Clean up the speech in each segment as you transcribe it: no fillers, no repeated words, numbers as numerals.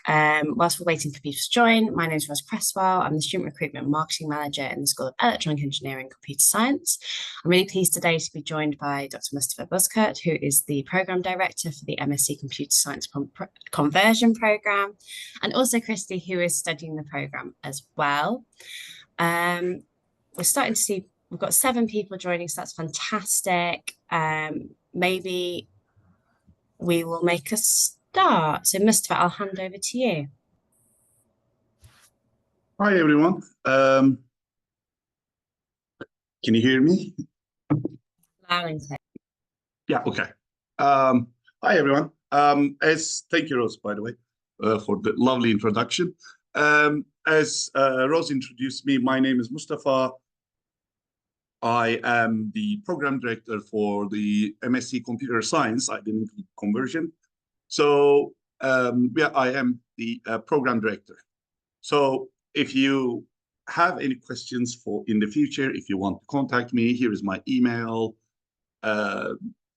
Whilst we're waiting for people to join, my name is Rose Cresswell. I'm the Student Recruitment and Marketing Manager in the School of Electronic Engineering and Computer Science. I'm really pleased today to be joined by Dr Mustafa Bozkurt, who is the Programme Director for the MSc Computer Science Conversion Programme, and also Christy, who is studying the programme as well. We're starting to see, we've got 7 people joining, so that's fantastic. Maybe we will make a start. So Mustafa, I'll hand over to you. Hi, everyone. Can you hear me? Loud and clear. Yeah, okay. Hi, everyone. Thank you, Rose, by the way, for the lovely introduction. As Rose introduced me, my name is Mustafa. I am the program director for the MSc Computer Science Identity Conversion. So, yeah, I am the program director. So, if you have any questions for in the future, if you want to contact me, here is my email.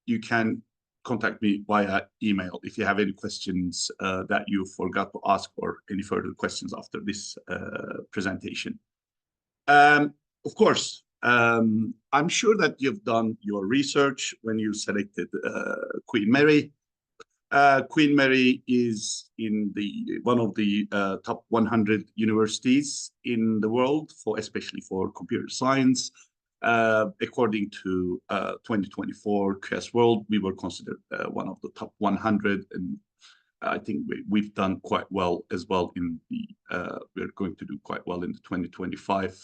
You can contact me via email if you have any questions that you forgot to ask or any further questions after this presentation. Of course, I'm sure that you've done your research when you selected Queen Mary. Queen Mary is in one of the top 100 universities in the world, especially for computer science. According to 2024 QS World, we were considered one of the top 100, and I think we've done quite well as well in we're going to do quite well in the 2025,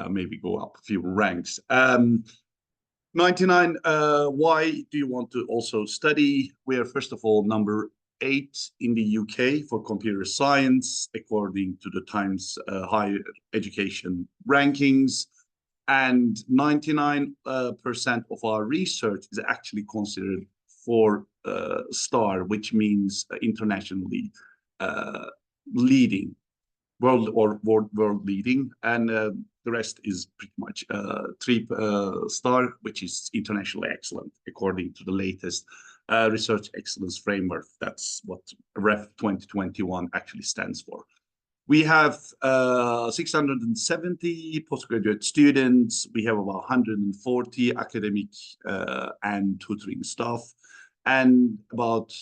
maybe go up a few ranks. 99, why do you want to also study? We are, first of all, number 8 in the UK for computer science, according to the Times Higher Education rankings. And 99% of our research is actually considered 4-star, which means internationally leading, world leading, and the rest is pretty much 3-star, which is internationally excellent, according to the latest Research Excellence Framework. That's what REF 2021 actually stands for. We have 670 postgraduate students. We have about 140 academic and tutoring staff, and about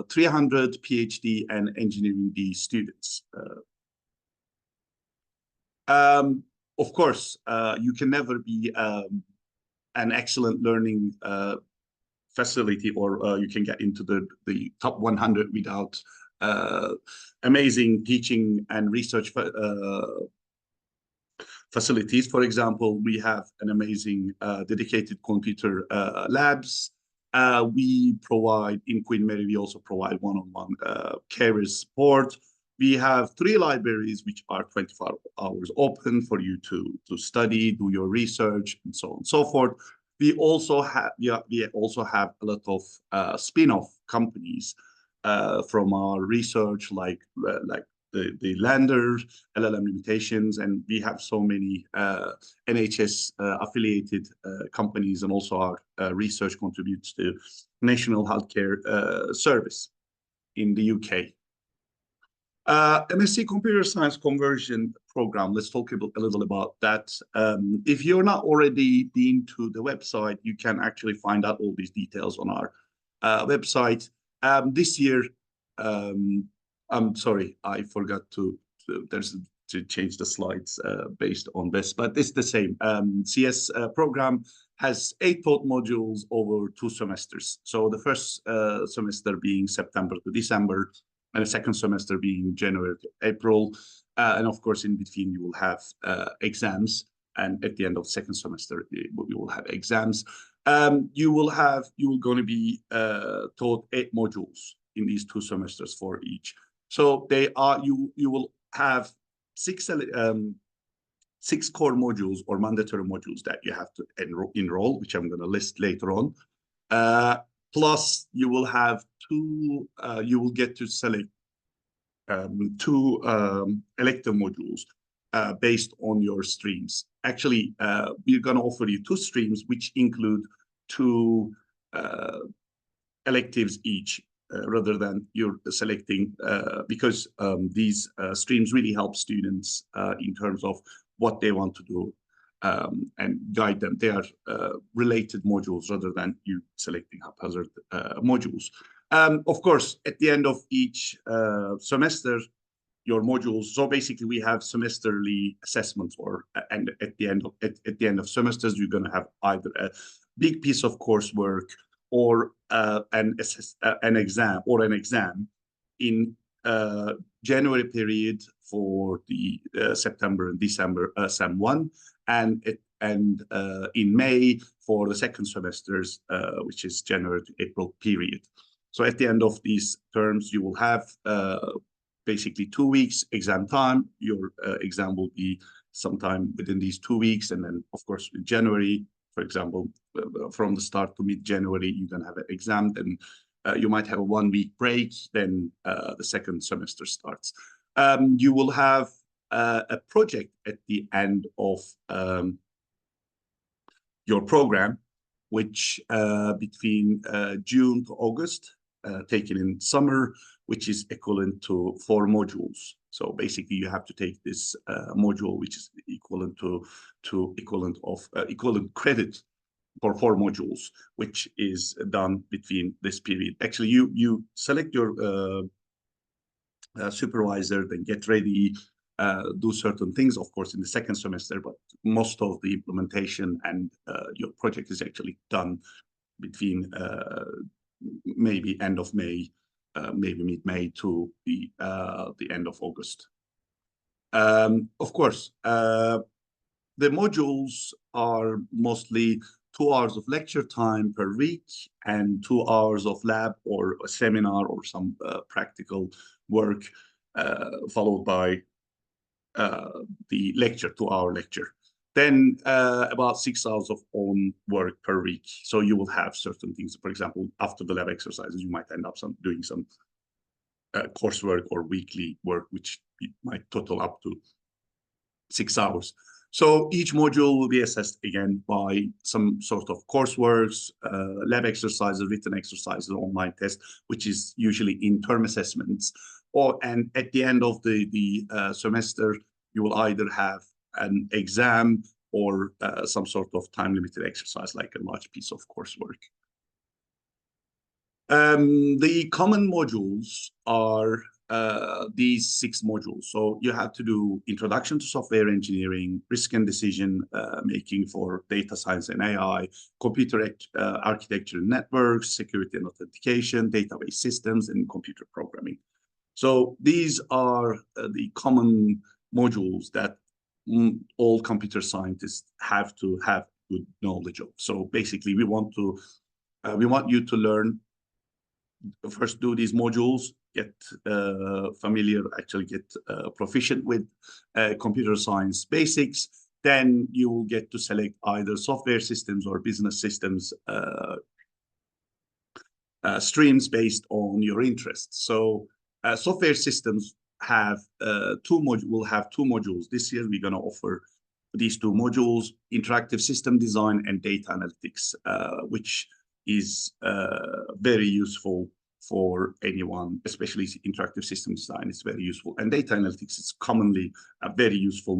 300 PhD and engineering D students. Of course, you can never be an excellent learning facility, or you can get into the top 100 without amazing teaching and research facilities. For example, we have an amazing dedicated computer labs. We provide, in Queen Mary, we also provide one-on-one career support. We have 3 libraries which are 24 hours open for you to study, do your research, and so on and so forth. We also have a lot of spin-off companies from our research, like the Lander, LLM limitations, and we have so many NHS affiliated companies, and also our research contributes to National Healthcare Service in the UK. MSc Computer Science Conversion Program, let's talk a little about that. If you're not already been to the website, you can actually find out all these details on our website. This year, I'm sorry, I forgot to change the slides based on this, but it's the same. CS program has 8 taught modules over 2 semesters. So the first semester being September to December, and the second semester being January to April. And of course, in between, you will have exams. And at the end of the second semester, you will have exams. You will going to be taught 8 modules in these 2 semesters for each. So they are, you will have 6 core modules or mandatory modules that you have to enroll, which I'm going to list later on. Plus, you will have 2, you will get to select 2 elective modules based on your streams. Actually, we're going to offer you 2 streams, which include 2 electives each. rather than you're selecting, because these streams really help students in terms of what they want to do and guide them. They are related modules rather than you selecting haphazard modules. Of course, at the end of each semester, your modules. So basically, we have semesterly assessments, and at the end of semesters, you're going to have either a big piece of coursework or an exam in January period for the September and December Sem 1, and in May for the second semesters, which is January to April period. So at the end of these terms, you will have basically 2 weeks exam time. Your exam will be sometime within these 2 weeks. And then, of course, in January, for example, from the start to mid-January, you're going to have an exam. Then you might have a 1 week break. Then the second semester starts. You will have a project at the end of your program, which between June to August, taken in summer, which is equivalent to 4 modules. So basically, you have to take this module, which is equivalent equivalent credit for 4 modules, which is done between this period. Actually, you select your supervisor, then get ready, do certain things, of course, in the second semester, but most of the implementation and your project is actually done between maybe end of May, maybe mid-May to the end of August. Of course, the modules are mostly 2 hours of lecture time per week and 2 hours of lab or a seminar or some practical work, followed by the lecture, 2-hour lecture. Then about 6 hours of own work per week. So you will have certain things. For example, after the lab exercises, you might end up doing some coursework or weekly work, which might total up to 6 hours. So each module will be assessed again by some sort of courseworks, lab exercises, written exercises, online test, which is usually in-term assessments. And at the end of the semester, you will either have an exam or some sort of time-limited exercise, like a large piece of coursework. The common modules are these 6 modules. So you have to do Introduction to Software Engineering, Risk and Decision Making for Data Science and AI, Computer Architecture and Networks, Security and Authentication, Database Systems, and Computer Programming. So these are the common modules that all computer scientists have to have good knowledge of. So basically, we want you to learn, first do these modules, get familiar, actually get proficient with computer science basics. Then you will get to select either software systems or business systems streams based on your interests. So software systems will have 2 modules. This year, we're going to offer these 2 modules: interactive system design and data analytics, which is very useful for anyone, especially interactive system design is very useful. And data analytics is commonly a very useful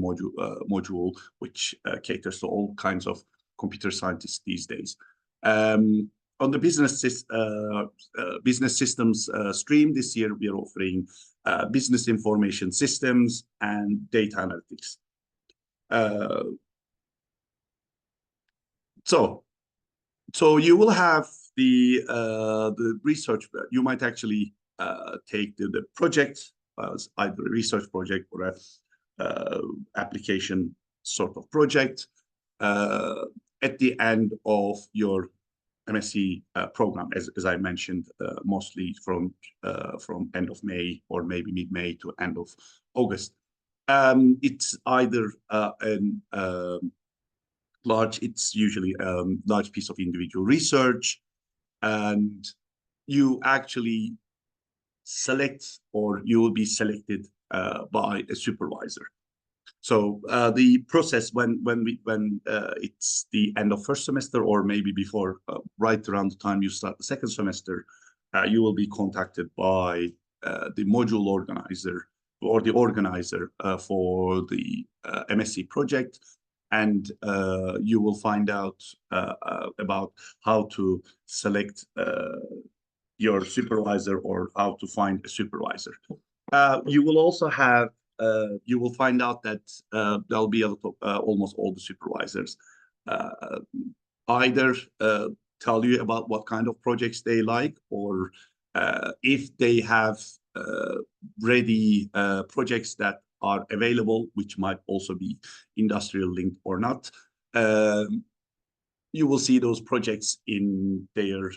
module which caters to all kinds of computer scientists these days. On the business systems stream this year, we are offering business information systems and data analytics. So you will have the research. You might actually take the project as either a research project or a application sort of project at the end of your MSc program, as I mentioned, mostly from end of May or maybe mid-May to end of August. It's either it's usually a large piece of individual research, and you actually select, or you will be selected by a supervisor. So the process when it's the end of first semester, or maybe before, right around the time you start the second semester, you will be contacted by the module organizer or the organizer for the MSc project, and you will find out about how to select your supervisor or how to find a supervisor. You will also have, you will find out that there'll be almost all the supervisors either tell you about what kind of projects they like, or if they have ready projects that are available, which might also be industrial linked or not. You will see those projects in their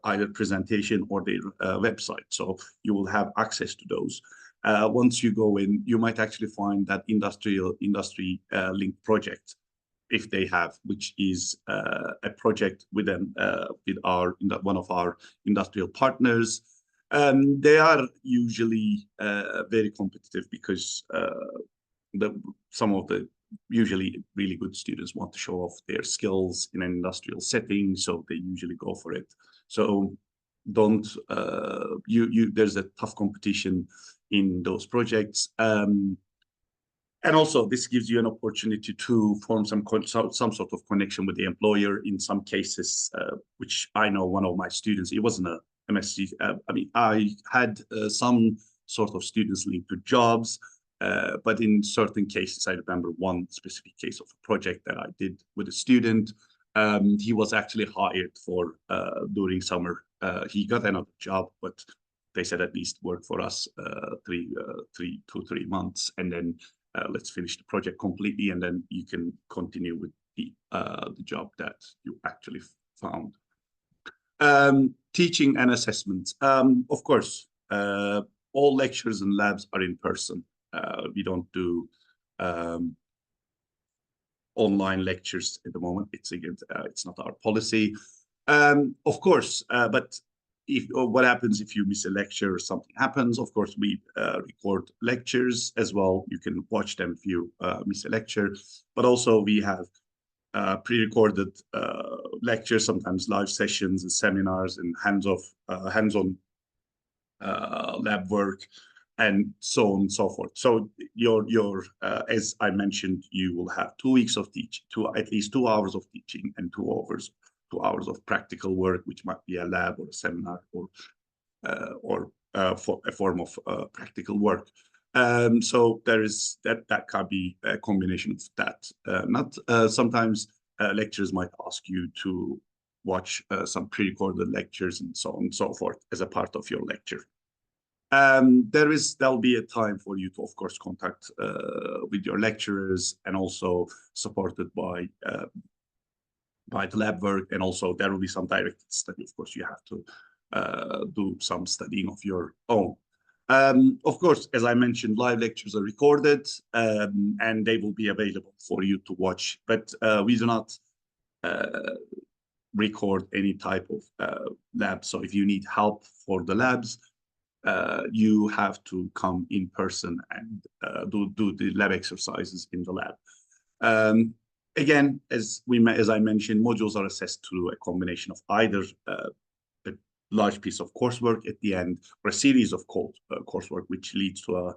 either presentation or their website. So you will have access to those. Once you go in, you might actually find that industry linked project, if they have, which is a project with them, with one of our industrial partners. They are usually very competitive because some of the usually really good students want to show off their skills in an industrial setting, so they usually go for it. So don't there's a tough competition in those projects. And also, this gives you an opportunity to form some sort of connection with the employer. In some cases, which I know one of my students, it wasn't a MSc. I mean, I had some sort of students linked to jobs, but in certain cases, I remember one specific case of a project that I did with a student. He was actually hired for during summer. He got another job, but they said at least work for us 2-3 months, and then let's finish the project completely, and then you can continue with the job that you actually found. Teaching and assessment. Of course, all lectures and labs are in person. We don't do online lectures at the moment. It's not our policy. Of course, but what happens if you miss a lecture or something happens? Of course, we record lectures as well. You can watch them if you miss a lecture, but also we have pre-recorded lectures, sometimes live sessions and seminars and hands-on lab work, and so on and so forth. So as I mentioned, you will have 2 weeks of teaching, at least 2 hours of teaching and 2 hours of practical work, which might be a lab or a seminar or for a form of practical work. So there is that can be a combination of that. Sometimes lecturers might ask you to watch some pre-recorded lectures and so on and so forth as a part of your lecture. There'll be a time for you to, of course, contact with your lecturers, and also supported by the lab work, and also there will be some directed study. Of course, you have to do some studying of your own. Of course, as I mentioned, live lectures are recorded, and they will be available for you to watch, but we do not record any type of lab. So if you need help for the labs, you have to come in person and do the lab exercises in the lab. Again, as I mentioned, modules are assessed through a combination of either a large piece of coursework at the end, or a series of coursework, which leads to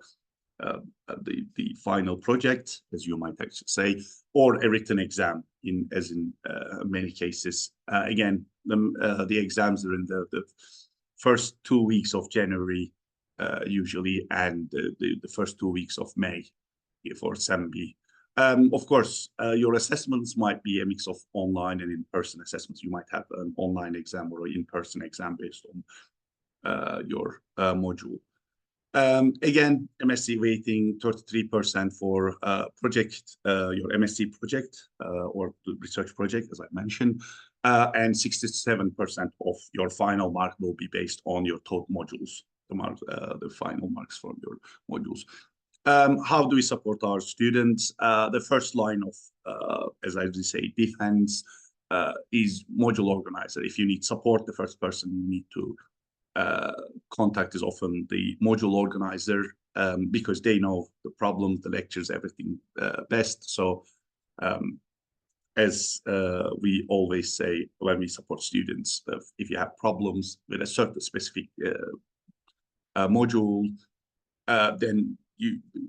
the final project, as you might actually say, or a written exam, as in many cases. Again, the exams are in the first 2 weeks of January, usually, and the first 2 weeks of May for SEMB. Of course, your assessments might be a mix of online and in-person assessments. You might have an online exam or an in-person exam based on your module. Again, MSc weighting 33% for project, your MSc project or research project, as I mentioned, and 67% of your final mark will be based on your total modules, the final marks from your modules. How do we support our students? The first line of, as I say, defense is module organizer. If you need support, the first person you need to contact is often the module organizer, because they know the problems, the lectures, everything best. So as we always say when we support students, if you have problems with a certain specific module, then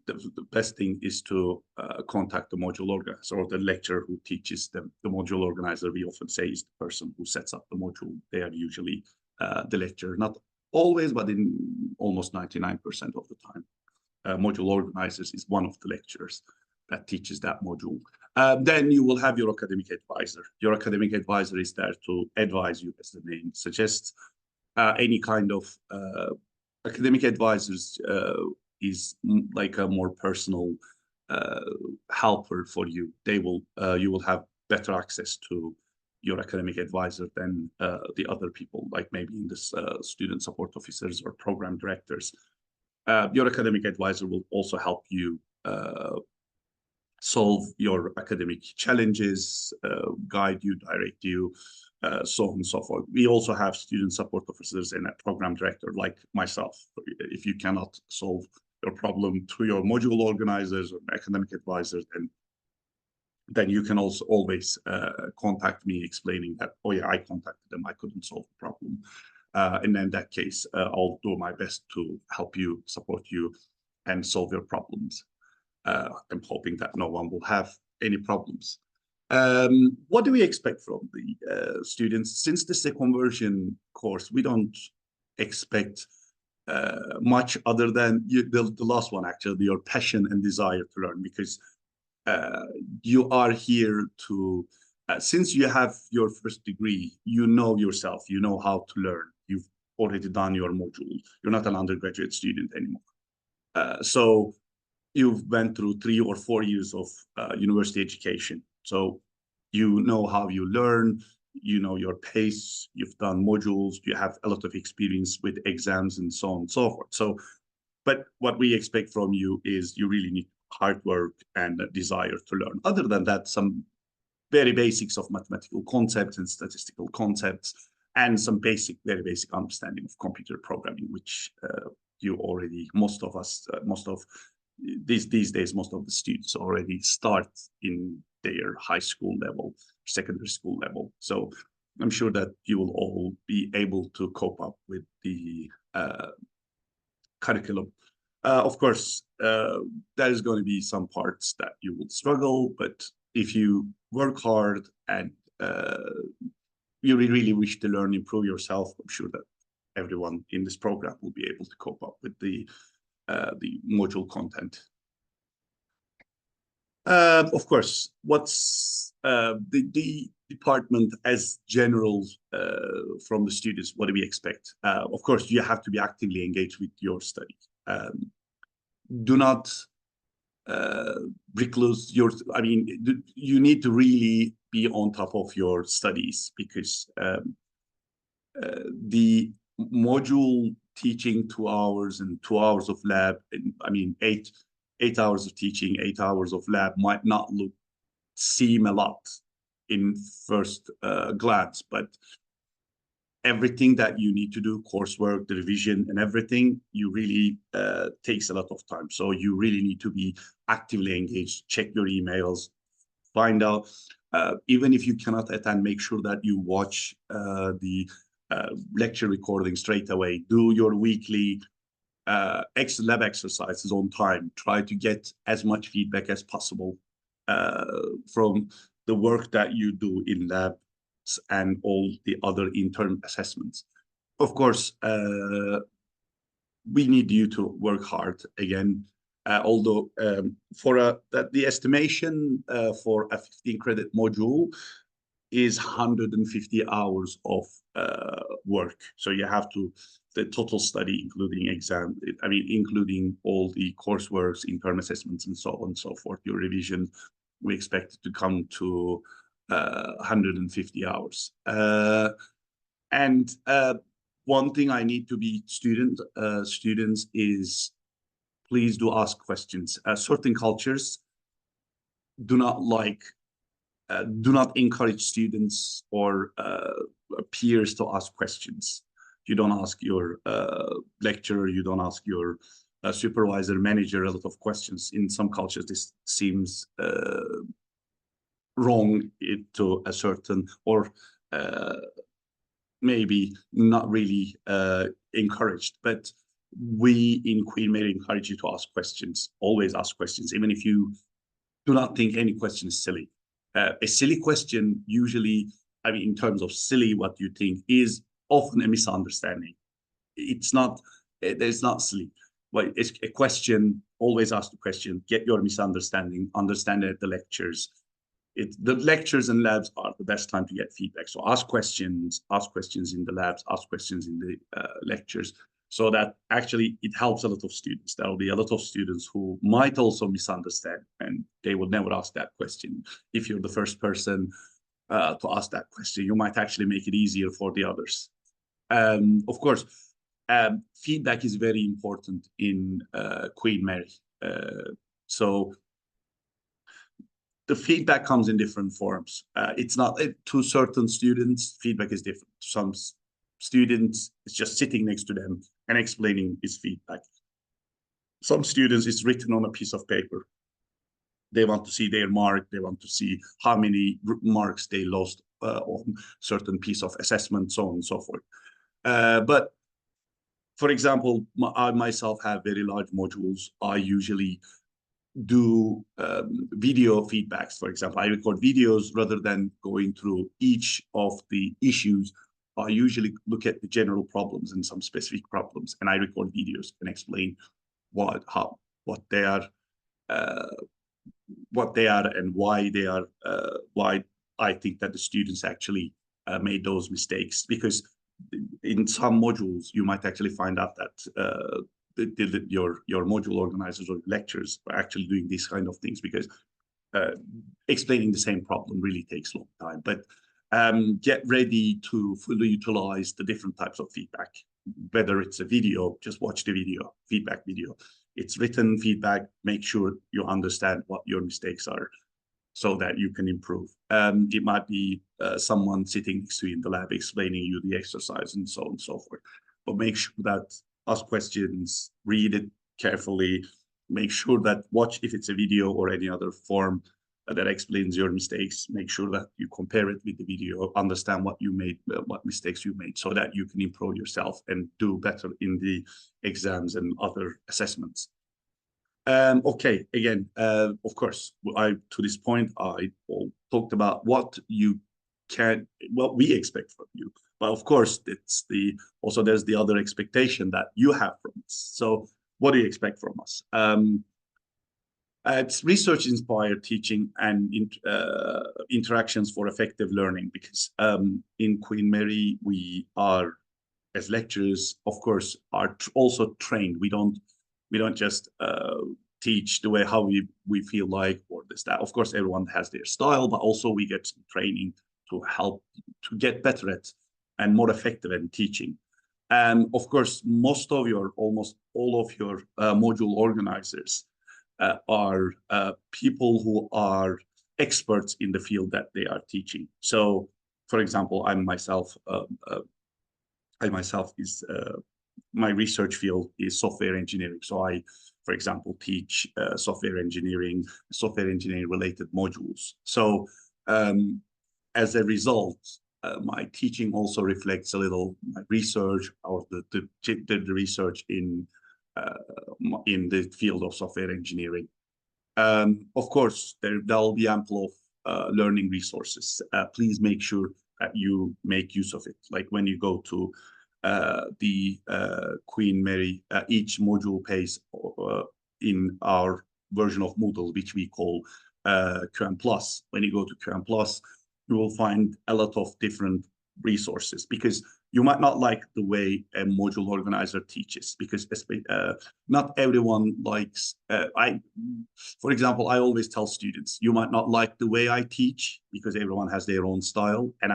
the best thing is to contact the module organizer or the lecturer who teaches them. The module organizer, we often say, is the person who sets up the module. They are usually the lecturer, not always, but in almost 99% of the time. Module organizers is one of the lecturers that teaches that module. Then you will have your academic advisor. Your academic advisor is there to advise you, as the name suggests. Any kind of academic advisors is like a more personal helper for you. You will have better access to your academic advisor than the other people, like maybe in this student support officers or program directors. Your academic advisor will also help you solve your academic challenges, guide you, direct you, so on and so forth. We also have student support officers and a program director like myself. If you cannot solve your problem through your module organizers or academic advisors, then you can also always contact me explaining that, oh yeah, I contacted them, I couldn't solve the problem. And in that case, I'll do my best to help you, support you, and solve your problems. I'm hoping that no one will have any problems. What do we expect from the students? Since this is a conversion course, we don't expect much other than the last one, actually, your passion and desire to learn, because you are here to, since you have your first degree, you know yourself, you know how to learn. You've already done your module. You're not an undergraduate student anymore. So you've been through 3 or 4 years of university education. So you know how you learn, you know your pace, you've done modules, you have a lot of experience with exams and so on and so forth. So, but what we expect from you is you really need hard work and a desire to learn. Other than that, some very basics of mathematical concepts and statistical concepts, and some very basic understanding of computer programming, which you already, most of these days, most of the students already start in their high school level, secondary school level. So I'm sure that you will all be able to cope up with the curriculum. Of course, there's going to be some parts that you will struggle, but if you work hard and you really wish to learn, improve yourself, I'm sure that everyone in this program will be able to cope up with the module content. Of course, what's the department as general from the students? What do we expect? Of course, you have to be actively engaged with your study. Do not recluse your, I mean, you need to really be on top of your studies, because the module teaching 2 hours and 2 hours of lab, I mean, 8 hours of teaching, 8 hours of lab might not seem a lot in first glance, but everything that you need to do, coursework, the revision and everything, you really takes a lot of time. So you really need to be actively engaged, check your emails, find out, even if you cannot attend, make sure that you watch the lecture recording straight away, do your weekly lab exercises on time, try to get as much feedback as possible from the work that you do in labs and all the other intern assessments. Of course, we need you to work hard again, although the estimation for a 15 credit module is 150 hours of work. So you have to, the total study, including exam, I mean, including all the courseworks, intern assessments, and so on and so forth, your revision, we expect it to come to 150 hours. And one thing I need to be students is, please do ask questions. Certain cultures do not encourage students or peers to ask questions. You don't ask your lecturer, you don't ask your supervisor, manager a lot of questions. In some cultures, this seems wrong to a certain, or maybe not really encouraged. But we in Queen Mary encourage you to ask questions. Always ask questions, even if you do not think any question is silly. A silly question usually, I mean, in terms of silly, what you think is often a misunderstanding. It's not, it's not silly. But it's a question, always ask the question, get your misunderstanding, understand it at the lectures. The lectures and labs are the best time to get feedback. So ask questions in the labs, ask questions in the lectures, so that actually it helps a lot of students. There will be a lot of students who might also misunderstand, and they will never ask that question. If you're the first person to ask that question, you might actually make it easier for the others. Of course, feedback is very important in Queen Mary. So the feedback comes in different forms. It's not to certain students, feedback is different. Some students, it's just sitting next to them and explaining his feedback. Some students, it's written on a piece of paper. They want to see their mark. They want to see how many marks they lost on certain piece of assessment, so on and so forth. But for example, I myself have very large modules. I usually do video feedbacks. For example, I record videos rather than going through each of the issues. I usually look at the general problems and some specific problems, and I record videos and explain what they are, and why they are, why I think that the students actually made those mistakes. Because in some modules, you might actually find out that your module organizers or lecturers are actually doing these kind of things, because explaining the same problem really takes a long time. But get ready to fully utilize the different types of feedback. Whether it's a video, just watch the video, feedback video. It's written feedback, make sure you understand what your mistakes are so that you can improve. It might be someone sitting next to you in the lab explaining you the exercise and so on and so forth. But make sure that ask questions, read it carefully, make sure that watch if it's a video or any other form that explains your mistakes. Make sure that you compare it with the video, understand what you made, what mistakes you made, so that you can improve yourself and do better in the exams and other assessments. Okay, again, of course, to this point, I talked about what we expect from you. But of course, there's the other expectation that you have from us. So what do you expect from us? It's research-inspired teaching and interactions for effective learning, because in Queen Mary, we are, as lecturers, of course, are also trained. We don't just teach the way how we feel like, or this, that. Of course, everyone has their style, but also we get some training to help to get better at and more effective at teaching. And of course, almost all of your module organizers are people who are experts in the field that they are teaching. So, for example, my research field is software engineering. So I, for example, teach software engineering related modules. So as a result, my teaching also reflects a little my research, or the research in the field of software engineering. Of course, there'll be ample of learning resources. Please make sure that you make use of it. Like when you go to the Queen Mary, each module pays in our version of Moodle, which we call QM+. When you go to QM+, you will find a lot of different resources, because you might not like the way a module organizer teaches, because not everyone likes, for example, I always tell students, you might not like the way I teach, because everyone has their own style, and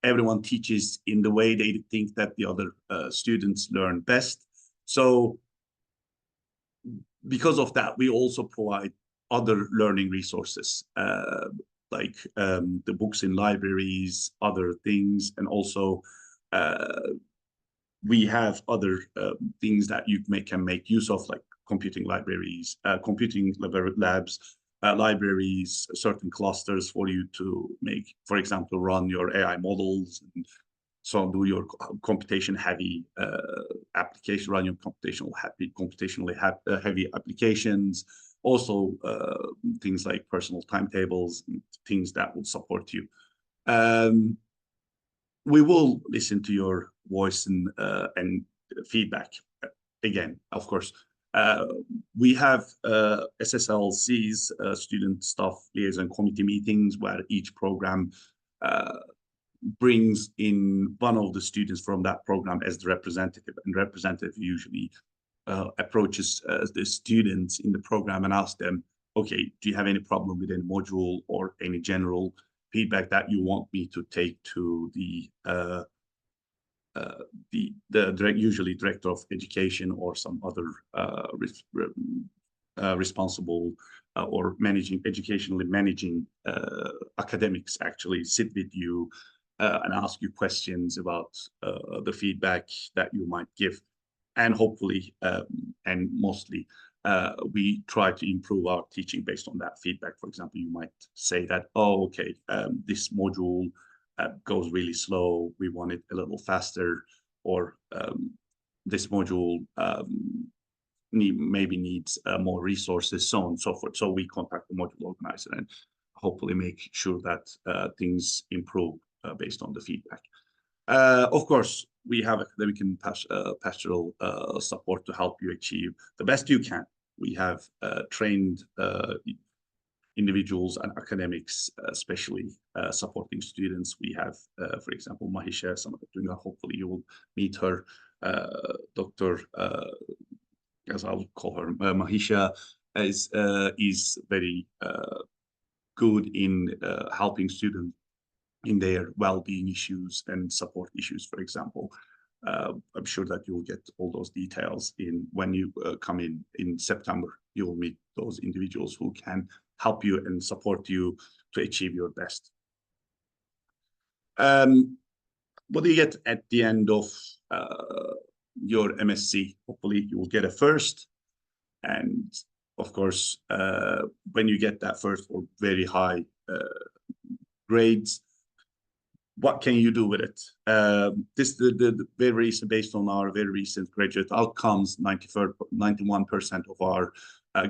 everyone teaches in the way they think that the other students learn best. So because of that, we also provide other learning resources, like the books in libraries, other things, and also we have other things that you can make use of, like computing libraries, computing labs, libraries, certain clusters for you to make, for example, run your AI models, and so do your computation heavy application, run your computationally heavy applications. Also, things like personal timetables, things that will support you. We will listen to your voice and feedback. Again, of course, we have SSLCs, Student Staff Liaison Committee meetings, where each program brings in one of the students from that program as the representative, and representative usually approaches the students in the program and asks them, okay, do you have any problem with any module or any general feedback that you want me to take to the usually director of education or some other responsible or educationally managing academics actually sit with you and ask you questions about the feedback that you might give. And hopefully, and mostly, we try to improve our teaching based on that feedback. For example, you might say that, oh, okay, this module goes really slow, we want it a little faster, or this module maybe needs more resources, so on and so forth. So we contact the module organizer and hopefully make sure that things improve based on the feedback. Of course, we have academic and pastoral support to help you achieve the best you can. We have trained individuals and academics, especially supporting students. We have, for example, Mahisha, hopefully you will meet her, Dr. As I'll call her, Mahisha, is very good in helping students in their well-being issues and support issues, for example. I'm sure that you'll get all those details when you come in September. You will meet those individuals who can help you and support you to achieve your best. What do you get at the end of your MSc? Hopefully you will get a first. And of course, when you get that first or very high grades, what can you do with it? The very recent, based on our very recent graduate outcomes, 91% of our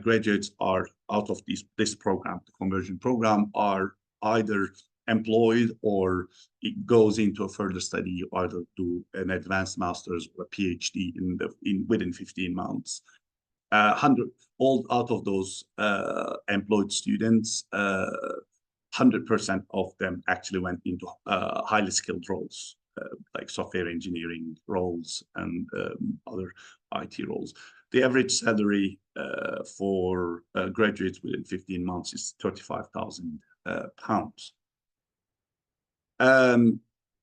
graduates are out of this program, the conversion program, are either employed or it goes into a further study, either do an advanced master's or a PhD within 15 months. 100 all out of those employed students, 100% of them actually went into highly skilled roles, like software engineering roles and other IT roles. The average salary for graduates within 15 months is £35,000.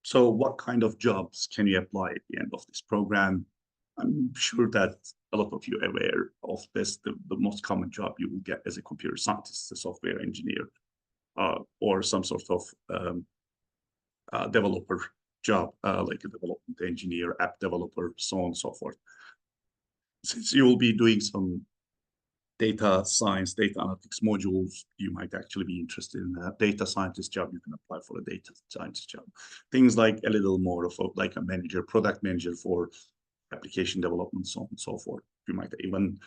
So what kind of jobs can you apply at the end of this program? I'm sure that a lot of you are aware of this. The most common job you will get as a computer scientist, a software engineer, or some sort of developer job, like a development engineer, app developer, so on and so forth. Since you will be doing some data science, data analytics modules, you might actually be interested in a data scientist job. You can apply for a data scientist job. Things like a little more of like a manager, product manager for application development, so on and so forth. You might even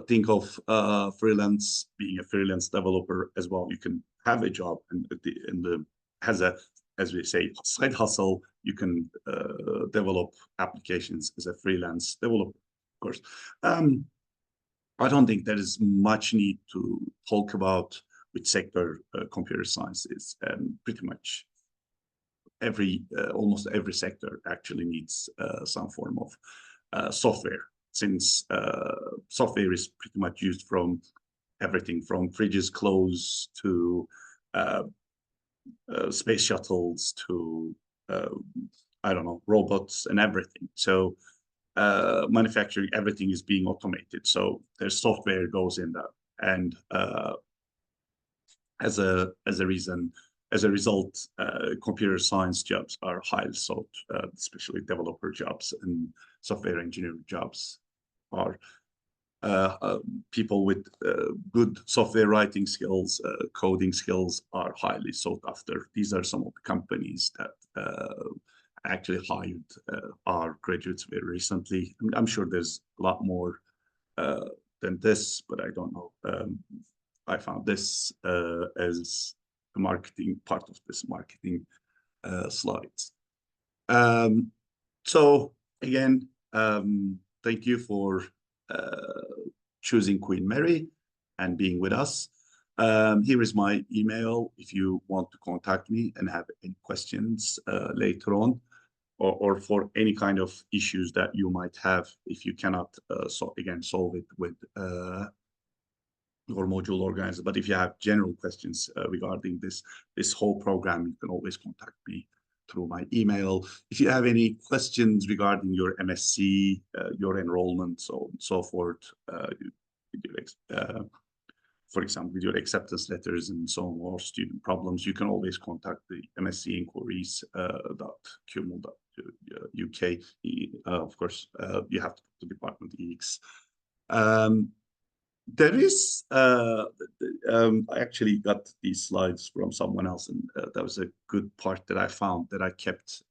think of being a freelance developer as well. You can have a job and has a, as we say, side hustle. You can develop applications as a freelance developer, of course. I don't think there is much need to talk about which sector computer science is. Pretty much almost every sector actually needs some form of software, since software is pretty much used from everything from fridges, clothes, to space shuttles, to I don't know, robots and everything. So manufacturing, everything is being automated. So there's software goes in there, and as a result, computer science jobs are highly sought, especially developer jobs and software engineering jobs are. people with good software writing skills, coding skills are highly sought after. These are some of the companies that actually hired our graduates very recently. I'm sure there's a lot more than this, but I don't know. I found this as the marketing part of this marketing slides. So again, thank you for choosing Queen Mary and being with us. Here is my email if you want to contact me and have any questions later on, or for any kind of issues that you might have if you cannot solve it with your module organizer. But if you have general questions regarding this whole program, you can always contact me through my email. If you have any questions regarding your MSc, your enrollment, so on and so forth, for example, with your acceptance letters and so on, or student problems, you can always contact the MSc inquiries.qml.uk. Of course, you have to put the department EX. There is, I actually got these slides from someone else, and that was a good part that I found that I kept.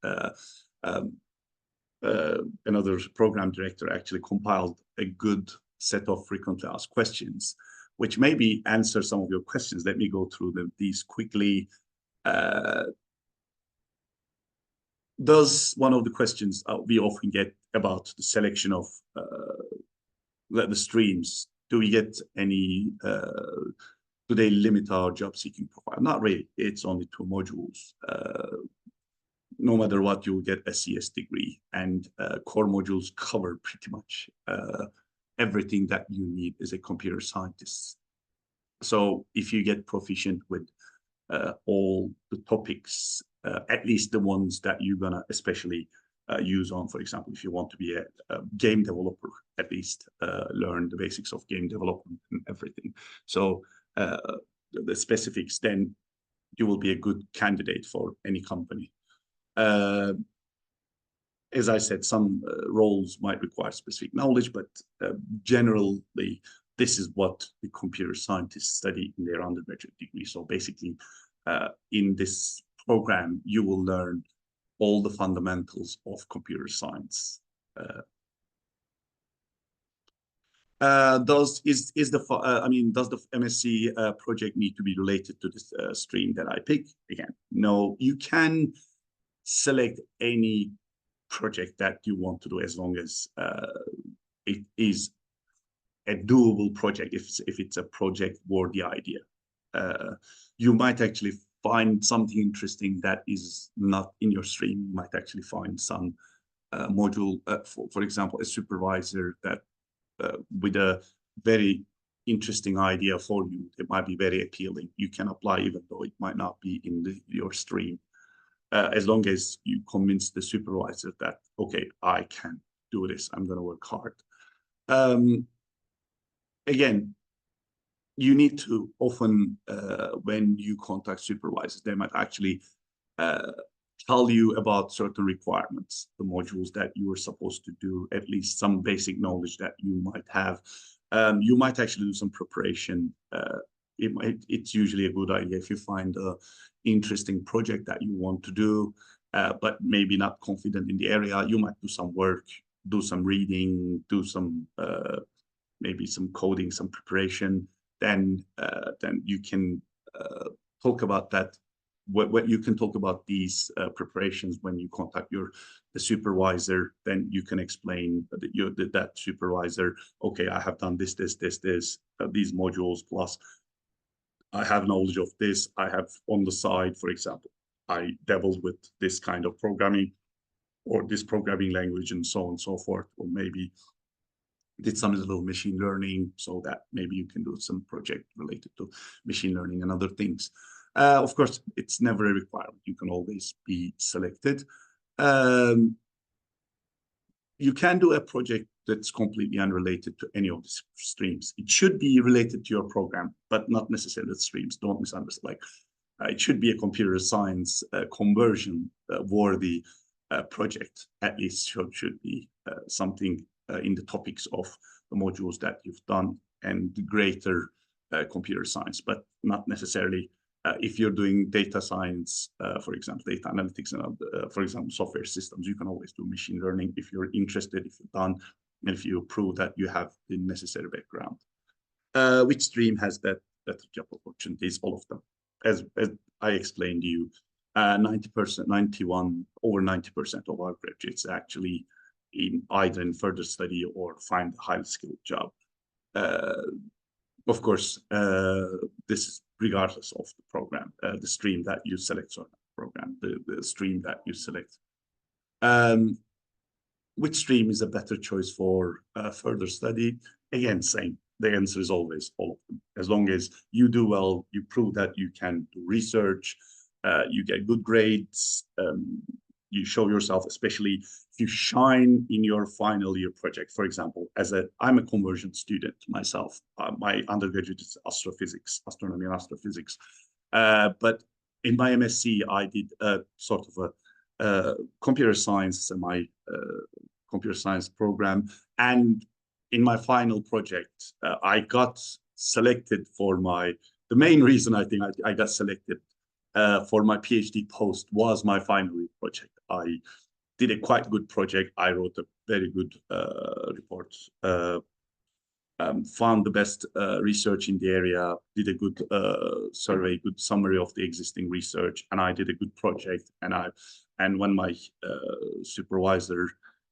Another program director actually compiled a good set of frequently asked questions, which maybe answer some of your questions. Let me go through these quickly. Does one of the questions we often get about the selection of the streams, do we get any, do they limit our job seeking profile? Not really. It's only 2 modules. No matter what, you'll get a CS degree, and core modules cover pretty much everything that you need as a computer scientist. So if you get proficient with all the topics, at least the ones that you're gonna especially use on, for example, if you want to be a game developer, at least learn the basics of game development and everything. So the specifics, then you will be a good candidate for any company. As I said, some roles might require specific knowledge, but generally, this is what the computer scientists study in their undergraduate degree. So basically, in this program, you will learn all the fundamentals of computer science. Does the MSc project need to be related to this stream that I pick? Again, no. You can select any project that you want to do as long as it is a doable project. If it's a project worthy idea, you might actually find something interesting that is not in your stream. You might actually find some module, for example, a supervisor that with a very interesting idea for you. It might be very appealing. You can apply even though it might not be in your stream, as long as you convince the supervisor that, okay, I can do this. I'm going to work hard. Again, you need to often, when you contact supervisors, they might actually tell you about certain requirements, the modules that you are supposed to do, at least some basic knowledge that you might have. You might actually do some preparation. It's usually a good idea if you find an interesting project that you want to do, but maybe not confident in the area. You might do some work, do some reading, do some maybe some coding, some preparation. Then you can talk about that. What you can talk about these preparations when you contact the supervisor. Then you can explain that supervisor, okay, I have done this, these modules, plus I have knowledge of this. I have on the side, for example, I dabbled with this kind of programming or this programming language and so on and so forth, or maybe did some little machine learning, so that maybe you can do some project related to machine learning and other things. Of course, it's never a requirement. You can always be selected. You can do a project that's completely unrelated to any of the streams. It should be related to your program, but not necessarily the streams. Don't misunderstand. Like, it should be a computer science conversion worthy project. At least should be something in the topics of the modules that you've done and the greater computer science, but not necessarily if you're doing data science, for example, data analytics, and for example, software systems. You can always do machine learning if you're interested, if you've done, and if you prove that you have the necessary background. Which stream has that better job opportunities? All of them. As I explained to you, 90%, over 90% of our graduates actually either in further study or find a highly skilled job. Of course, this is regardless of the program, the stream that you select, or program, the stream that you select. Which stream is a better choice for further study? Again, same. The answer is always all of them. As long as you do well, you prove that you can do research, you get good grades, you show yourself, especially if you shine in your final year project. For example, I'm a conversion student myself. My undergraduate is astrophysics, astronomy and astrophysics. But in my MSc, I did a sort of a computer science, computer science program. And in my final project, I got selected for the main reason I think I got selected for my PhD post was my final year project. I did a quite good project. I wrote a very good report, found the best research in the area, did a good survey, good summary of the existing research, and I did a good project. And when my supervisor,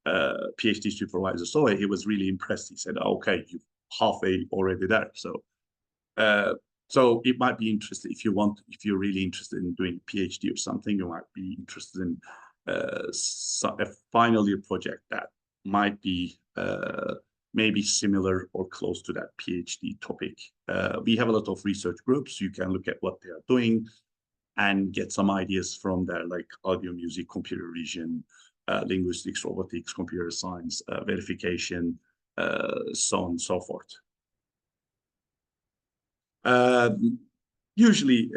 PhD supervisor saw it, he was really impressed. He said, oh, "Okay, you're halfway already there." So it might be interesting if you're really interested in doing a PhD or something. You might be interested in a final year project that might be maybe similar or close to that PhD topic. We have a lot of research groups. You can look at what they are doing and get some ideas from there, like audio, music, computer vision, linguistics, robotics, computer science, verification, so on and so forth. Usually,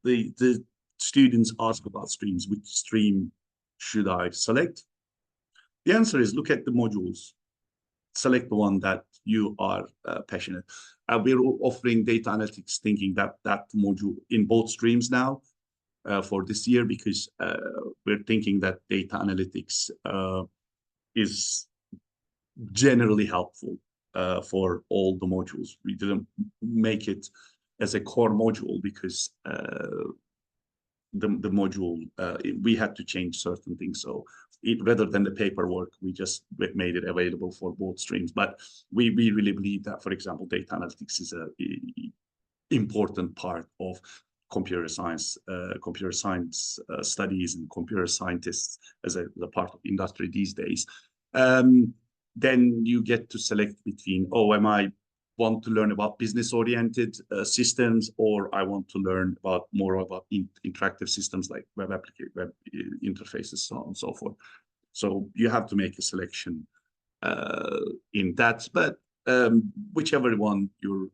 the students ask about streams. Which stream should I select? The answer is look at the modules. Select the one that you are passionate. We're offering data analytics thinking that module in both streams now for this year, because we're thinking that data analytics is generally helpful for all the modules. We didn't make it as a core module because the module, we had to change certain things. So rather than the paperwork, we just made it available for both streams. But we really believe that, for example, data analytics is an important part of computer science studies and computer scientists as a part of industry these days. Then you get to select between, am I want to learn about business-oriented systems, or I want to learn more about interactive systems like web interfaces, so on and so forth. So you have to make a selection in that. But whichever one you're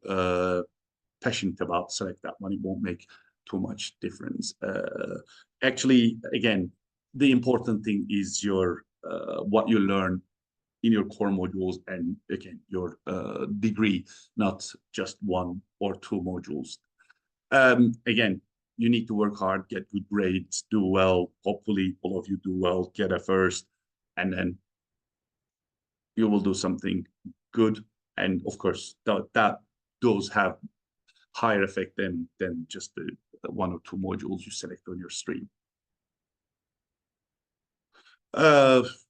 passionate about, select that one. It won't make too much difference. Actually, again, the important thing is your what you learn in your core modules, and again, your degree, not just one or two modules. Again, you need to work hard, get good grades, do well. Hopefully, all of you do well, get a first, and then you will do something good. And of course, those have higher effect than just the one or two modules you select on your stream.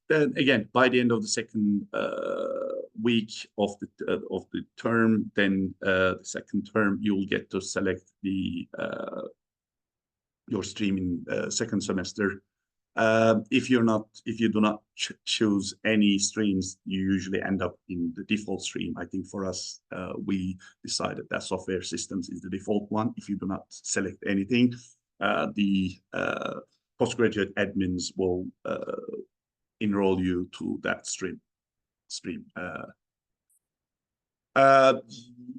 Then again, by the end of the second week of the term, then the second term, you will get to select your stream in second semester. If you do not choose any streams, you usually end up in the default stream. I think for us, we decided that software systems is the default one. If you do not select anything, the postgraduate admins will enroll you to that stream.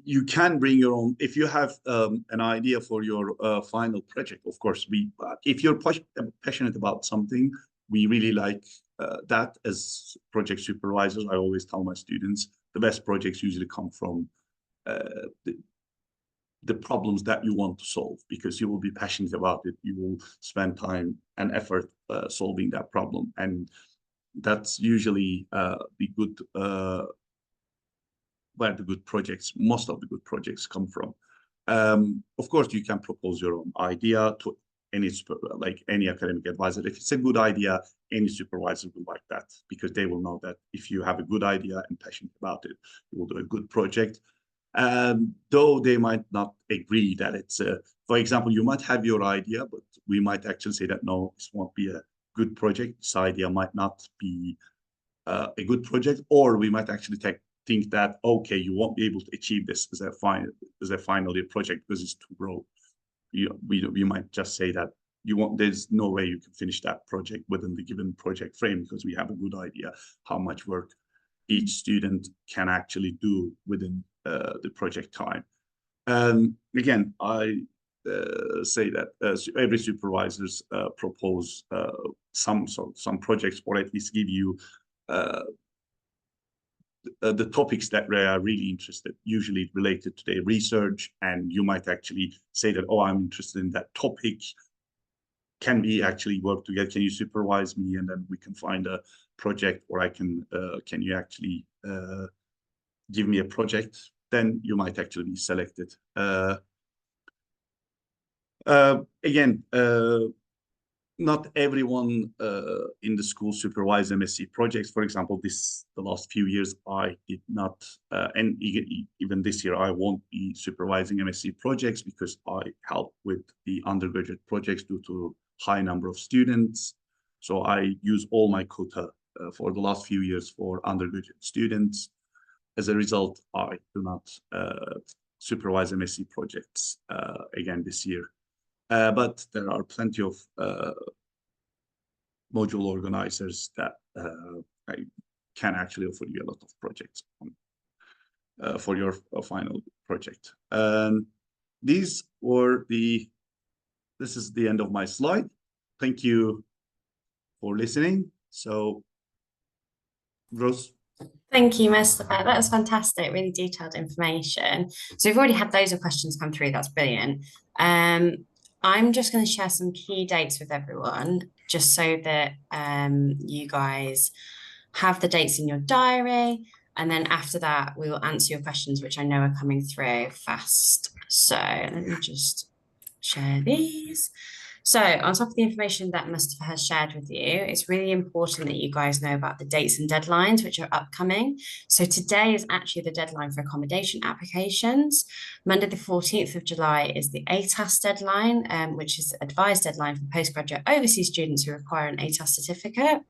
You can bring your own if you have an idea for your final project. Of course, if you're passionate about something, we really like that as project supervisors. I always tell my students the best projects usually come from the problems that you want to solve, because you will be passionate about it. You will spend time and effort solving that problem, and that's usually the good where the good projects, most of the good projects come from. Of course, you can propose your own idea to any academic advisor. If it's a good idea, any supervisor will like that, because they will know that if you have a good idea and passionate about it, you will do a good project. Though they might not agree that it's for example, you might have your idea, but we might actually say that no, this won't be a good project. This idea might not be a good project, or we might actually think that, okay, you won't be able to achieve this as a final year project because it's too broad. We might just say that there's no way you can finish that project within the given project frame, because we have a good idea how much work each student can actually do within the project time. Again, I say that every supervisors propose some projects, or at least give you the topics that they are really interested, usually related to their research, and you might actually say that, oh, I'm interested in that topic. Can we actually work together? Can you supervise me, and then we can find a project, or can you actually give me a project? Then you might actually be selected. Again, not everyone in the school supervise MSc projects. For example, the last few years I did not, and even this year I won't be supervising MSc projects, because I help with the undergraduate projects due to high number of students. So I use all my quota for the last few years for undergraduate students. As a result, I do not supervise MSc projects again this year. But there are plenty of module organizers that can actually offer you a lot of projects for your final project. This is the end of my slide. Thank you for listening. So, Rose. Thank you, Mustafa. That was fantastic, really detailed information. So we've already had loads of questions come through. That's brilliant. I'm just going to share some key dates with everyone, just so that you guys have the dates in your diary. And then after that, we will answer your questions, which I know are coming through fast. So let me just share these. So on top of the information that Mustafa has shared with you, it's really important that you guys know about the dates and deadlines which are upcoming. So today is actually the deadline for accommodation applications. Monday the 14th of July is the ATAS deadline, which is the advised deadline for postgraduate overseas students who require an ATAS certificate.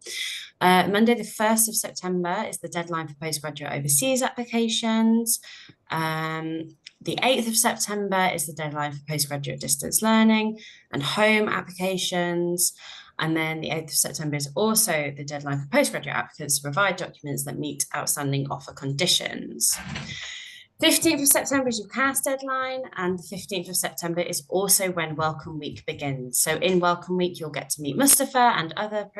Monday the 1st of September is the deadline for postgraduate overseas applications. The 8th of September is the deadline for postgraduate distance learning and home applications. And then the 8th of September is also the deadline for postgraduate applicants to provide documents that meet outstanding offer conditions. 15th of September is your CAS deadline, and the 15th of September is also when Welcome Week begins. So in Welcome Week, you'll get to meet Mustafa and other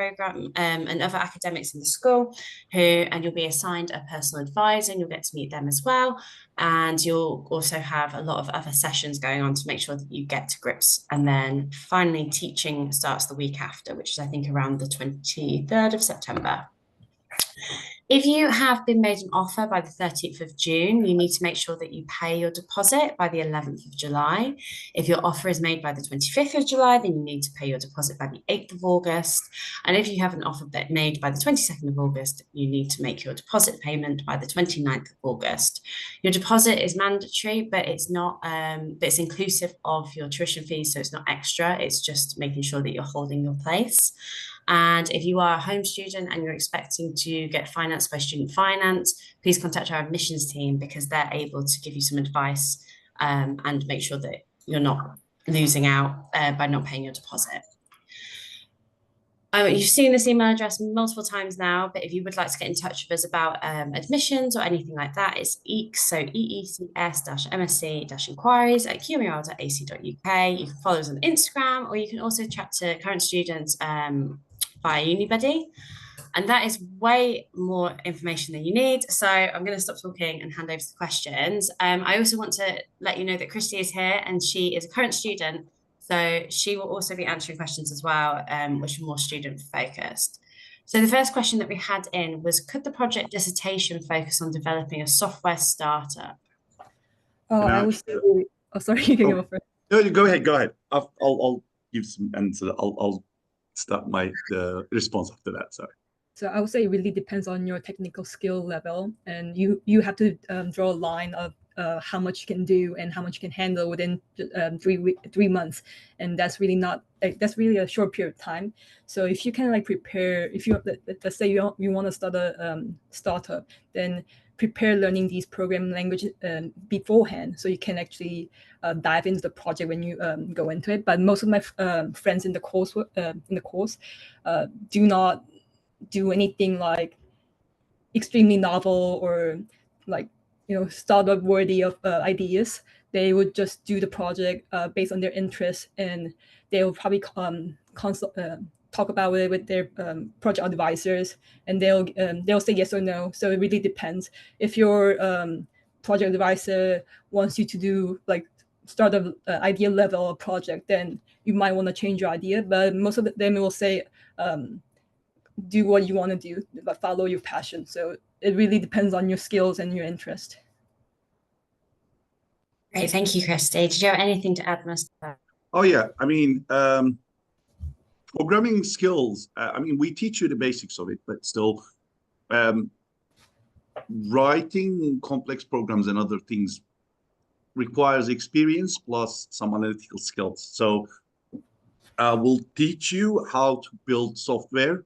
and other academics in the school, and you'll be assigned a personal advisor, and you'll get to meet them as well. And you'll also have a lot of other sessions going on to make sure that you get to grips. And then finally, teaching starts the week after, which is, I think, around the 23rd of September. If you have been made an offer by the 13th of June, you need to make sure that you pay your deposit by the 11th of July. If your offer is made by the 25th of July, then you need to pay your deposit by the 8th of August. And if you have an offer made by the 22nd of August, you need to make your deposit payment by the 29th of August. Your deposit is mandatory, but it's not, but it's inclusive of your tuition fees, so it's not extra. It's just making sure that you're holding your place. And if you are a home student and you're expecting to get financed by student finance, please contact our admissions team, because they're able to give you some advice and make sure that you're not losing out by not paying your deposit. You've seen this email address multiple times now, but if you would like to get in touch with us about admissions or anything like that, it's EECS, so eecs-msc-inquiries@qmr.ac.uk. You can follow us on Instagram, or you can also chat to current students via UniBuddy. And that is way more information than you need. So I'm going to stop talking and hand over to the questions. I also want to let you know that Christy is here and she is a current student. So she will also be answering questions as well, which are more student focused. So the first question that we had in was, could the project dissertation focus on developing a software startup? I would say, oh, sorry, you can go first. No, go ahead. I'll give some answer. I'll start the response after that. Sorry. So I would say it really depends on your technical skill level, and you have to draw a line of how much you can do and how much you can handle within 3 months, and that's really not that's really a short period of time. So if you can like prepare, if you let's say you want to start a startup, then prepare learning these programming languages beforehand, so you can actually dive into the project when you go into it. But most of my friends in the course do not do anything like extremely novel or like startup worthy of ideas. They would just do the project based on their interests, and they will probably talk about it with their project advisors, and they'll say yes or no. So it really depends. If your project advisor wants you to do like start a idea level project, then you might want to change your idea. But most of them will say do what you want to do, but follow your passion. So it really depends on your skills and your interest. Great, thank you, Christy. Did you have anything to add, Mustafa? Oh yeah, I mean, programming skills. I mean, we teach you the basics of it, but still, writing complex programs and other things requires experience plus some analytical skills. So we'll teach you how to build software,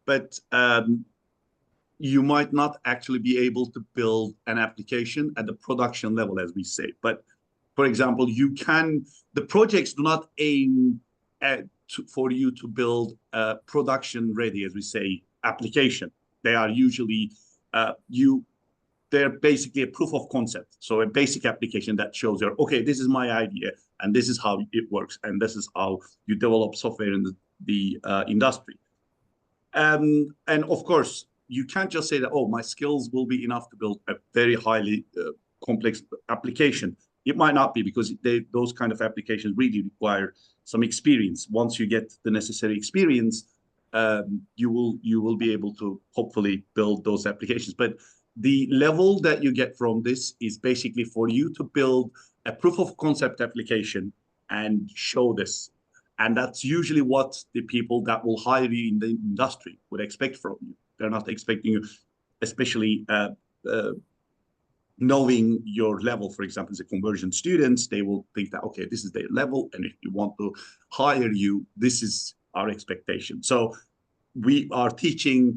but you might not actually be able to build an application at the production level, as we say. But for example, the projects do not aim for you to build a production ready, as we say, application. They are usually, they're basically a proof of concept. So a basic application that shows you, okay, this is my idea, and this is how it works, and this is how you develop software in the industry. And of course, you can't just say that, oh, my skills will be enough to build a very highly complex application. It might not be, because those kind of applications really require some experience. Once you get the necessary experience, you will be able to hopefully build those applications. But the level that you get from this is basically for you to build a proof of concept application and show this. And that's usually what the people that will hire you in the industry would expect from you. They're not expecting you, especially knowing your level. For example, as a conversion student, they will think that, okay, this is their level, and if you want to hire you, this is our expectation. So our teaching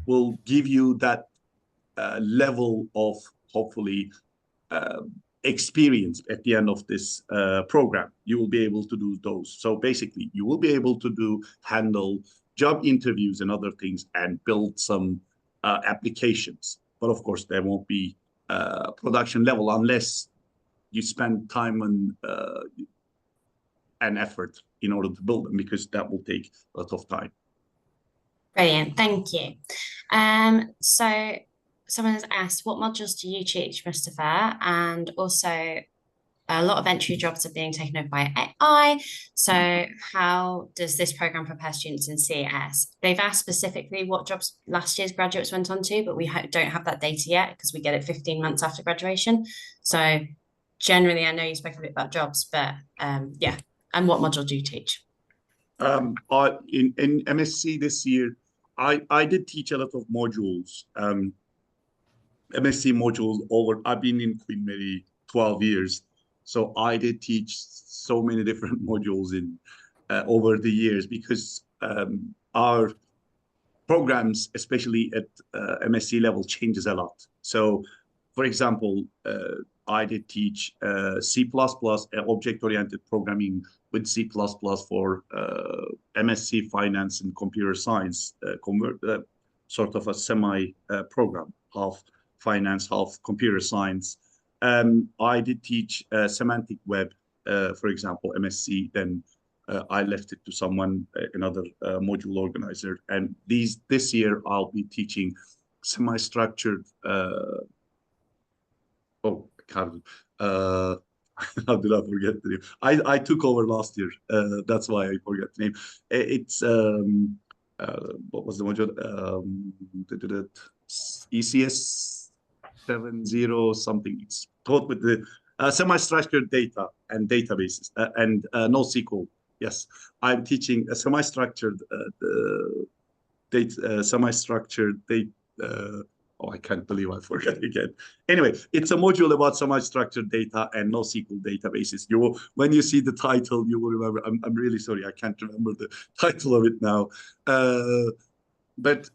will give you that level of, hopefully, experience at the end of this program. You will be able to do those. So basically, you will be able to handle job interviews and other things and build some applications. But of course, there won't be production level unless you spend time and effort in order to build them, because that will take a lot of time. Brilliant, thank you. So someone has asked, what modules do you teach, Mustafa? And also, a lot of entry jobs are being taken over by AI. So how does this program prepare students in CES? They've asked specifically what jobs last year's graduates went on to, but we don't have that data yet because we get it 15 months after graduation. So generally, I know you spoke a bit about jobs, but yeah. And what module do you teach? In MSc this year, I did teach a lot of modules. MSc modules I've been in Queen Mary 12 years. So I did teach so many different modules over the years, because our programs, especially at MSc level, changes a lot. So, for example, I did teach C++, object-oriented programming with C++ for MSc Finance and Computer Science, sort of a semi-program, half finance, half computer science. I did teach semantic web, for example, MSc, then I left it to someone, another module organizer. And this year I'll be teaching semi-structured. Oh, I can't. How did I forget the name? I took over last year. That's why I forget the name. It's what was the module? ECS 70 something. It's taught with the semi-structured data and databases and NoSQL. Yes, I'm teaching a semi-structured data, semi-structured data. Oh, I can't believe I forgot again. Anyway, it's a module about semi-structured data and NoSQL databases. When you see the title, you will remember. I'm really sorry, I can't remember the title of it now. But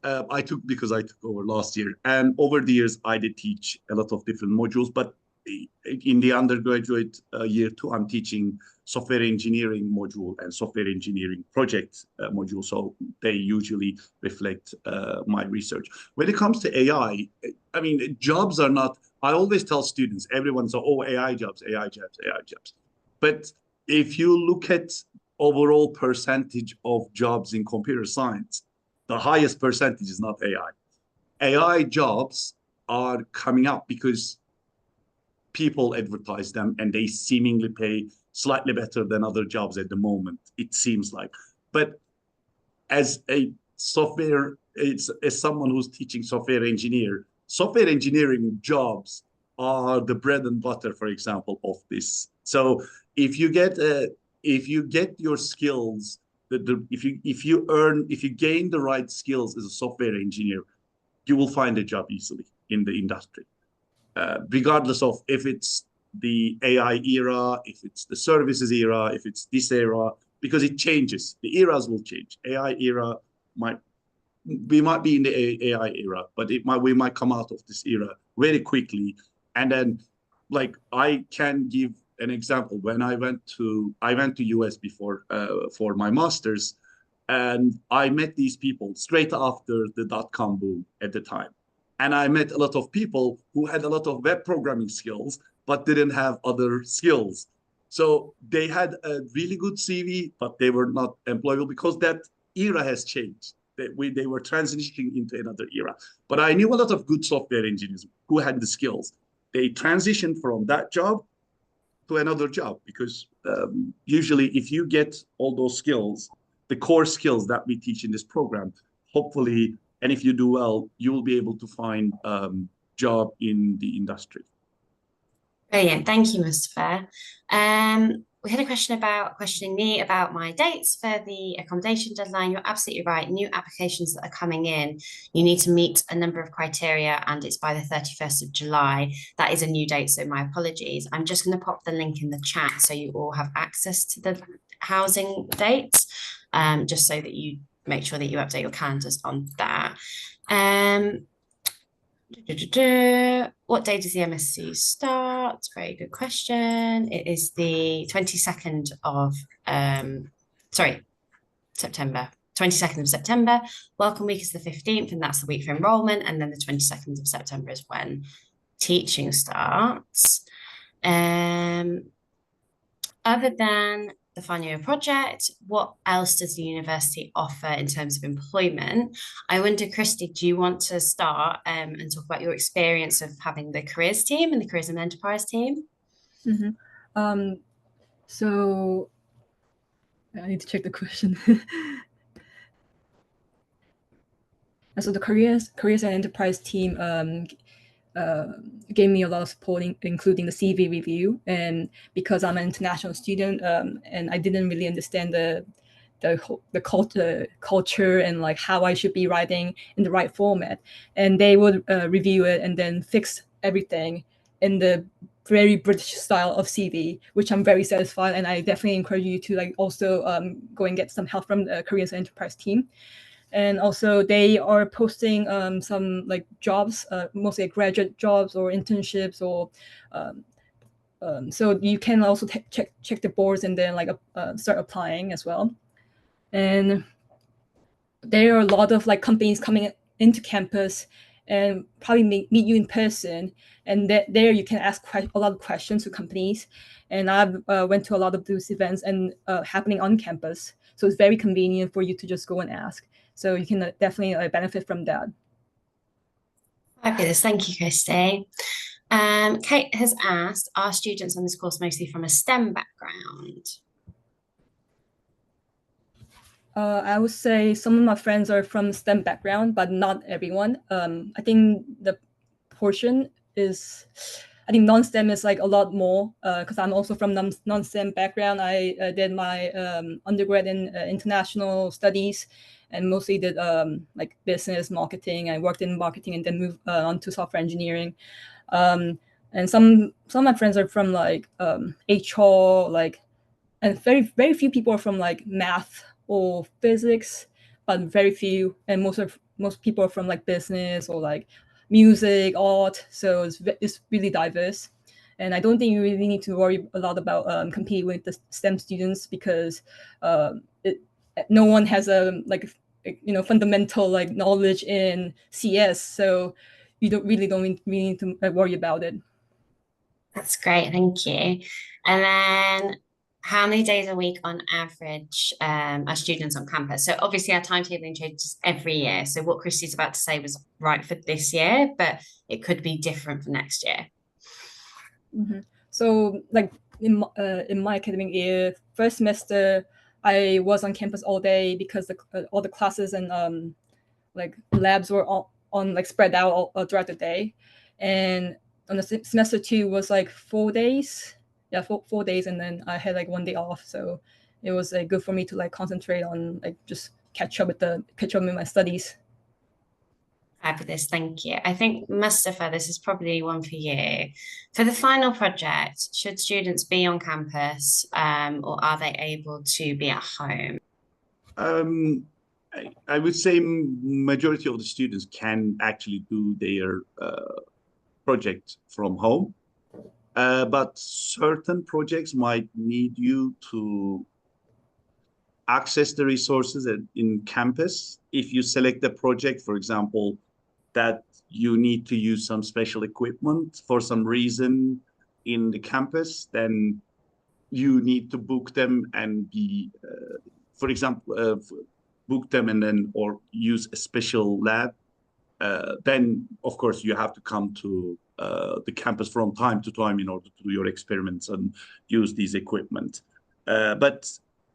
because I took over last year, and over the years I did teach a lot of different modules. But in the undergraduate year 2, I'm teaching software engineering module and software engineering project module. So they usually reflect my research. When it comes to AI, I mean, jobs are not, I always tell students, everyone says, oh, AI jobs, AI jobs, AI jobs. But if you look at overall percentage of jobs in computer science, the highest percentage is not AI. AI jobs are coming up because people advertise them and they seemingly pay slightly better than other jobs at the moment, it seems like. But as a software, as someone who's teaching software engineering jobs are the bread and butter, for example, of this. So if you get your skills, if you gain the right skills as a software engineer, you will find a job easily in the industry. Regardless of if it's the AI era, if it's the services era, if it's this era, because it changes. The eras will change. AI era we might be in the AI era, but we might come out of this era very quickly. And then, like, I can give an example. When I went to US before for my master's, and I met these people straight after the .com boom at the time. And I met a lot of people who had a lot of web programming skills, but didn't have other skills. So they had a really good CV, but they were not employable because that era has changed. They were transitioning into another era. But I knew a lot of good software engineers who had the skills. They transitioned from that job to another job because usually if you get all those skills, the core skills that we teach in this program, hopefully, and if you do well, you will be able to find job in the industry. Brilliant. Thank you, Mustafa. We had a question questioning me about my dates for the accommodation deadline. You're absolutely right. New applications that are coming in, you need to meet a number of criteria, and it's by the 31st of July. That is a new date, so my apologies. I'm just going to pop the link in the chat so you all have access to the housing dates, just so that you make sure that you update your calendars on that. What day does the MSc start? Very good question. It is the 22nd of September. 22nd of September. Welcome week is the 15th, and that's the week for enrollment. And then the 22nd of September is when teaching starts. Other than the final year project, what else does the university offer in terms of employment? I wonder, Christy, do you want to start and talk about your experience of having the careers team and the careers and enterprise team? Mm-hmm. So I need to check the question. So the careers and enterprise team gave me a lot of support, including the CV review. And because I'm an international student, and I didn't really understand the culture and like how I should be writing in the right format, and they would review it and then fix everything in the very British style of CV, which I'm very satisfied. And I definitely encourage you to like also go and get some help from the careers and enterprise team. And also they are posting some like jobs, mostly graduate jobs or internships, or so you can also check the boards and then like start applying as well. And there are a lot of like companies coming into campus, and probably meet you in person. And there you can ask a lot of questions to companies. And I've went to a lot of those events and happening on campus. So it's very convenient for you to just go and ask. So you can definitely benefit from that. Fabulous. Thank you, Christy. Kate has asked, are students on this course mostly from a STEM background? I would say some of my friends are from STEM background, but not everyone. I think the portion is, I think non-STEM is like a lot more because I'm also from non-STEM background. I did my undergrad in international studies and mostly did like business marketing. I worked in marketing and then moved on to software engineering. And some of my friends are from like HR, like, and very few people are from like math or physics, but very few, and most people are from like business or like music, art. So it's really diverse, and I don't think you really need to worry a lot about competing with the STEM students because no one has a like fundamental like knowledge in CS, so you don't really need to worry about it. That's great, thank you. And then how many days a week on average are students on campus? So obviously our timetabling changes every year. So what Christy's about to say was right for this year, but it could be different for next year. Mm-hmm. So like in my academic year, first semester, I was on campus all day because all the classes and like labs were on like spread out all throughout the day. And on the semester 2 was like 4 days. Yeah, 4 days, and then I had like 1 day off. So it was good for me to like concentrate on like just catch up with my studies. Fabulous, thank you. I think, Mustafa, this is probably one for you. For the final project, should students be on campus or are they able to be at home? I would say majority of the students can actually do their project from home, but certain projects might need you to access the resources in campus. If you select a project, for example, that you need to use some special equipment for some reason in the campus, then you need to book them and be, for example, book them and then or use a special lab. Then, of course, you have to come to the campus from time to time in order to do your experiments and use these equipment. But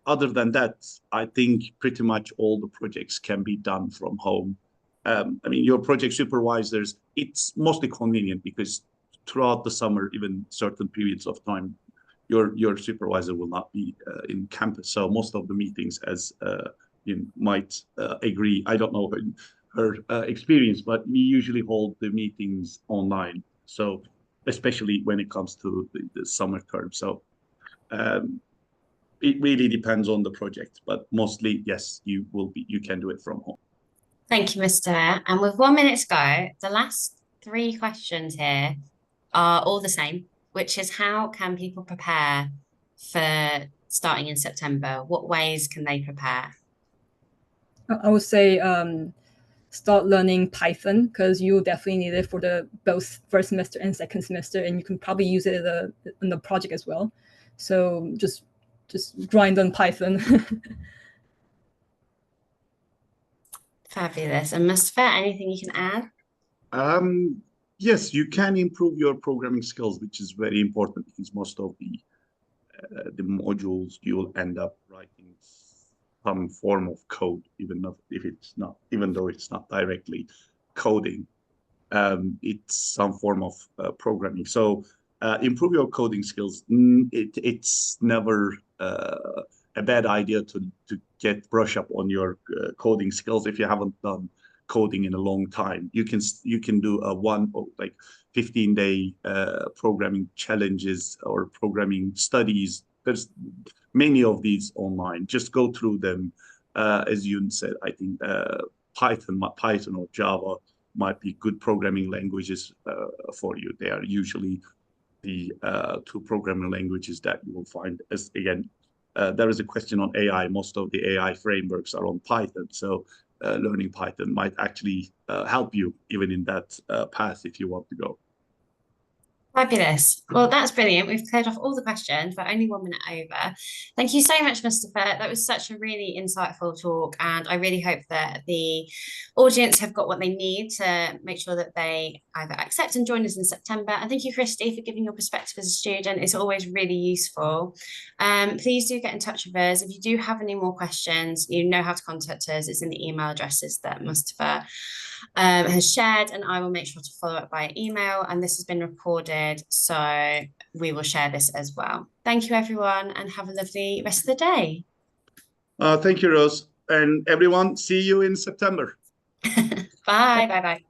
other than that, I think pretty much all the projects can be done from home. I mean, your project supervisors, it's mostly convenient because throughout the summer, even certain periods of time, your supervisor will not be in campus. So most of the meetings, as you might agree, I don't know her experience, but we usually hold the meetings online. So especially when it comes to the summer term. So it really depends on the project, but mostly, yes, you can do it from home. Thank you, Mr. And with 1 minute to go, the last 3 questions here are all the same, which is how can people prepare for starting in September? What ways can they prepare? I would say start learning Python because you definitely need it for the both first semester and second semester, and you can probably use it in the project as well. So just grind on Python. Fabulous. And Mustafa, anything you can add? Yes, you can improve your programming skills, which is very important because most of the modules you will end up writing some form of code, even though it's not directly coding. It's some form of programming. So improve your coding skills. It's never a bad idea to brush up on your coding skills if you haven't done coding in a long time. You can do a 15-day programming challenges or programming studies. There's many of these online. Just go through them. As Yoon said, I think Python or Java might be good programming languages for you. They are usually the 2 programming languages that you will find. As again, there is a question on AI. Most of the AI frameworks are on Python, so learning Python might actually help you even in that path if you want to go. Fabulous. Well, that's brilliant. We've cleared off all the questions. We're only 1 minute over. Thank you so much, Mustafa. That was such a really insightful talk, and I really hope that the audience have got what they need to make sure that they either accept and join us in September. And thank you, Christy, for giving your perspective as a student. It's always really useful. Please do get in touch with us. If you do have any more questions, you know how to contact us. It's in the email addresses that Mustafa has shared, and I will make sure to follow up by email. And this has been recorded, so we will share this as well. Thank you, everyone, and have a lovely rest of the day. Thank you, Rose. And everyone, see you in September. Bye. Bye. Bye.